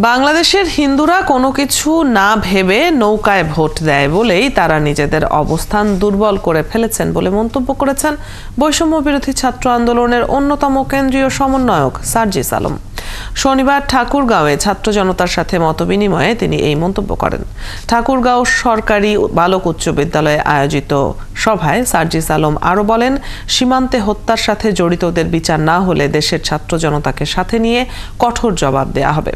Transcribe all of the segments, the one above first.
বাংলাদেশের হিন্দুরা কোনো কিছু না ভেবে নৌকায় ভোট দেয় বলেই তারা নিজেদের অবস্থান দুর্বল করে ফেলেছেন বলে মন্তব্য করেছেন বৈষম্য বিরোধী ছাত্র আন্দোলনের অন্যতম কেন্দ্রীয় সমন্বয়ক সার্জিস আলম। শনিবার ঠাকুরগাঁওয়ে ছাত্র জনতার সাথে মতবিনিময়ে তিনি এই মন্তব্য করেন। ঠাকুরগাঁও সরকারি বালক উচ্চ বিদ্যালয়ে আয়োজিত সভায় সার্জিস আলম আরও বলেন, সীমান্তে হত্যার সাথে জড়িতদের বিচার না হলে দেশের ছাত্র জনতাকে সাথে নিয়ে কঠোর জবাব দেয়া হবে।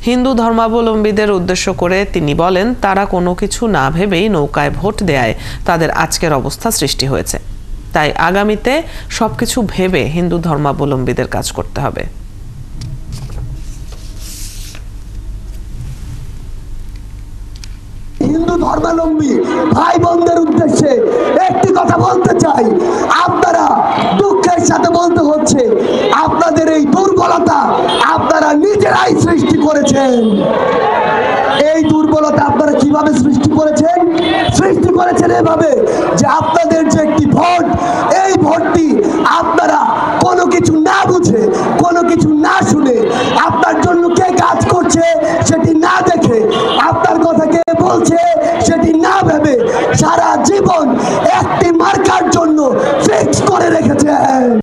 হিন্দু ধর্মাবলম্বীদের উদ্দেশ্য করে তিনি বলেন, তারা কোনো কিছু না ভেবেই নৌকায় ভোট দেয়ায় তাদের আজকের অবস্থা সৃষ্টি হয়েছে। তাই আগামীতে সবকিছু ভেবে হিন্দু ধর্মাবলম্বীদের কাজ করতে হবে। হিন্দু ধর্মাবলম্বী ভাই বোনদের উদ্দেশ্যে একটি কথা বলতে চাই, আপনারা দুঃখের সাথে বলতে হচ্ছে, আপনাদের এই দুর্বলতা আপনারা নিজেরাই সৃষ্টি করেছেন। এই দুর্বলতা আপনারা কিভাবে সৃষ্টি করেছেন? সৃষ্টি করেছেন এভাবে যে আপনাদের যে একটি ভোট, এই ভোটটি আপনারা কোনো কিছু না বুঝে, কোনো কিছু না শুনে, আপনার জন্য কে কাজ করছে সেটি না দেখে, আপনার কথা কে বলছে সেটি না ভেবে সারা জীবন একটি মার্কার জন্য ফিক্স করে রেখেছেন।